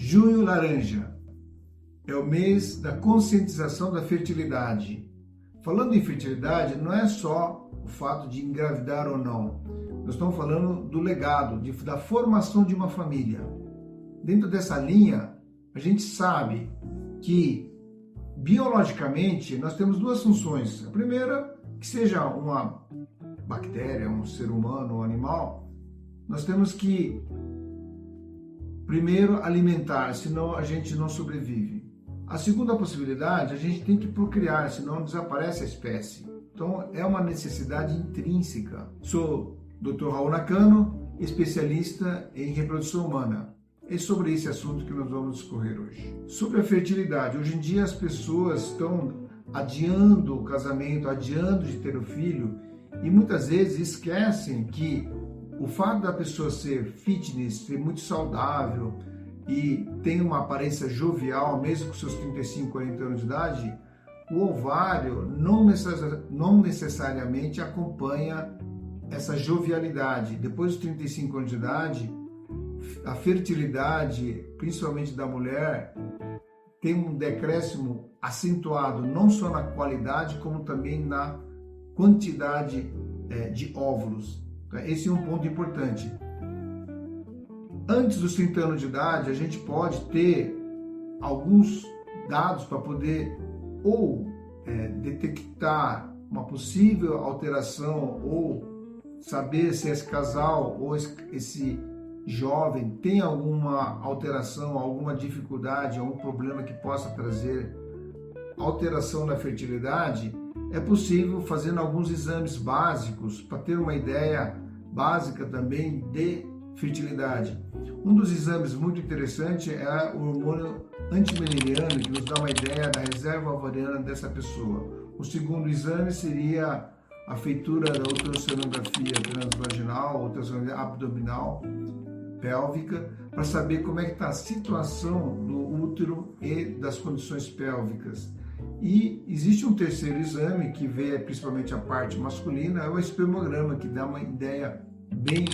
Junho Laranja é o mês da conscientização da fertilidade. Falando em fertilidade, não é só o fato de engravidar ou não. Nós estamos falando do legado, da formação de uma família. Dentro dessa linha, a gente sabe que biologicamente nós temos duas funções. A primeira, que seja uma bactéria, um ser humano, um animal, nós temos que primeiro alimentar, senão a gente não sobrevive. A segunda possibilidade, a gente tem que procriar, senão desaparece a espécie. Então é uma necessidade intrínseca. Sou Dr. Raul Nakano, especialista em reprodução humana. É sobre esse assunto que nós vamos discorrer hoje. Sobre a fertilidade, hoje em dia as pessoas estão adiando o casamento, adiando de ter o filho e muitas vezes esquecem que o fato da pessoa ser fitness, ser muito saudável e tem uma aparência jovial, mesmo com seus 35, 40 anos de idade, o ovário não necessariamente acompanha essa jovialidade. Depois dos 35 anos de idade, a fertilidade, principalmente da mulher, tem um decréscimo acentuado, não só na qualidade, como também na quantidade de óvulos. Esse é um ponto importante. Antes dos 30 anos de idade, a gente pode ter alguns dados para poder ou detectar uma possível alteração ou saber se esse casal ou esse jovem tem alguma alteração, alguma dificuldade, algum problema que possa trazer alteração na fertilidade. É possível fazendo alguns exames básicos para ter uma ideia básica também de fertilidade. Um dos exames muito interessante é o hormônio antimeneriano, que nos dá uma ideia da reserva ovariana dessa pessoa. O segundo exame seria a feitura da ultrassonografia transvaginal, ultrassonografia abdominal, pélvica, para saber como é que está a situação do útero e das condições pélvicas. E existe um terceiro exame que vê principalmente a parte masculina, é o espermograma, que dá uma ideia bem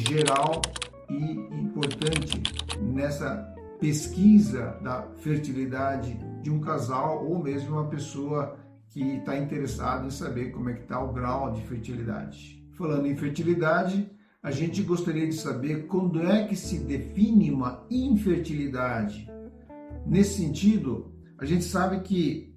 geral e importante nessa pesquisa da fertilidade de um casal ou mesmo uma pessoa que está interessada em saber como é que está o grau de fertilidade. Falando em fertilidade, a gente gostaria de saber quando é que se define uma infertilidade. Nesse sentido, a gente sabe que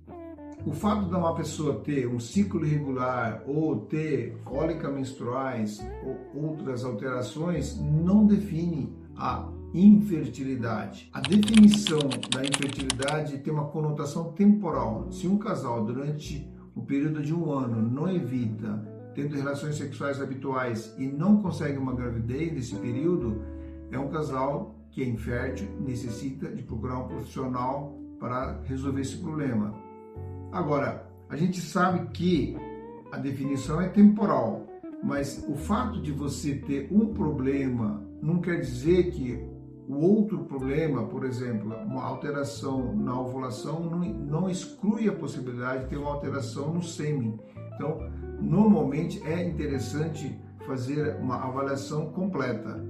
o fato de uma pessoa ter um ciclo irregular ou ter cólica menstruais ou outras alterações não define a infertilidade. A definição da infertilidade tem uma conotação temporal. Se um casal durante o período de um ano não evita tendo relações sexuais habituais e não consegue uma gravidez nesse período, é um casal que é infértil, necessita de procurar um profissional para resolver esse problema. Agora, a gente sabe que a definição é temporal, mas o fato de você ter um problema não quer dizer que o outro problema, por exemplo, uma alteração na ovulação, não exclui a possibilidade de ter uma alteração no sêmen. Então, normalmente é interessante fazer uma avaliação completa.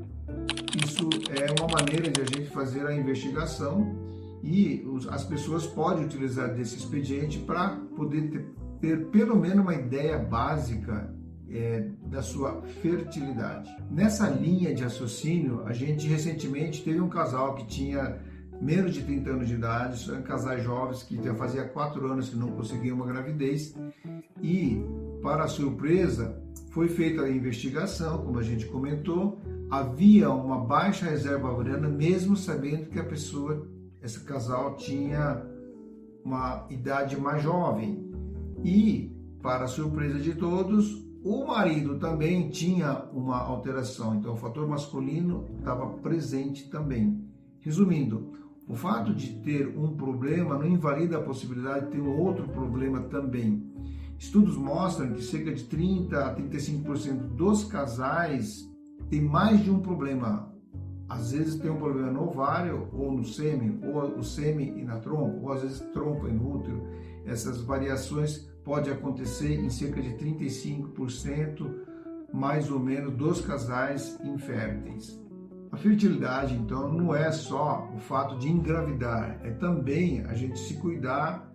Isso é uma maneira de a gente fazer a investigação e as pessoas podem utilizar desse expediente para poder ter pelo menos uma ideia básica da sua fertilidade. Nessa linha de raciocínio, a gente recentemente teve um casal que tinha menos de 30 anos de idade, são casais jovens que já fazia 4 anos que não conseguiam uma gravidez e, para surpresa, foi feita a investigação, como a gente comentou, havia uma baixa reserva ovariana, mesmo sabendo que esse casal tinha uma idade mais jovem. E, para surpresa de todos, o marido também tinha uma alteração, então o fator masculino estava presente também. Resumindo, o fato de ter um problema não invalida a possibilidade de ter um outro problema também. Estudos mostram que cerca de 30% a 35% dos casais têm mais de um problema. Às vezes tem um problema no ovário ou no sêmen, ou o sêmen e na trompa, ou às vezes trompa e no útero. Essas variações podem acontecer em cerca de 35%, mais ou menos, dos casais inférteis. A fertilidade, então, não é só o fato de engravidar, é também a gente se cuidar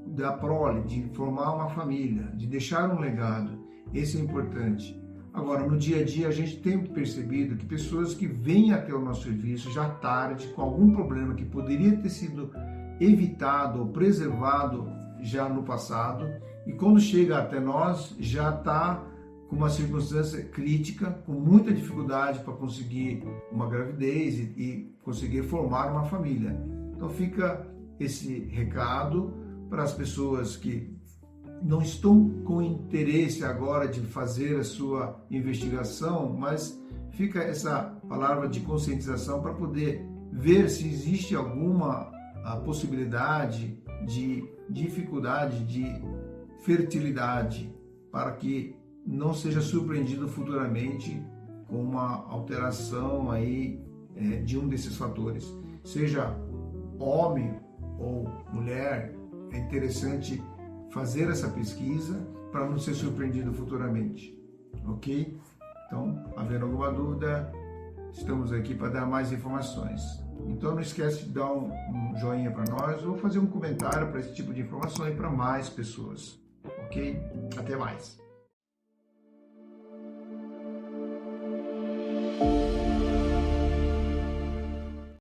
da prole, de formar uma família, de deixar um legado. Esse é importante. Agora, no dia a dia, a gente tem percebido que pessoas que vêm até o nosso serviço já tarde, com algum problema que poderia ter sido evitado ou preservado já no passado, e quando chega até nós, já está com uma circunstância crítica, com muita dificuldade para conseguir uma gravidez e conseguir formar uma família. Então fica esse recado para as pessoas que não estão com interesse agora de fazer a sua investigação, mas fica essa palavra de conscientização para poder ver se existe alguma possibilidade de dificuldade de fertilidade, para que não seja surpreendido futuramente com uma alteração aí de um desses fatores. Seja homem ou mulher, é interessante fazer essa pesquisa para não ser surpreendido futuramente, ok? Então, havendo alguma dúvida, estamos aqui para dar mais informações. Então não esquece de dar um joinha para nós ou fazer um comentário para esse tipo de informação e para mais pessoas, ok? Até mais!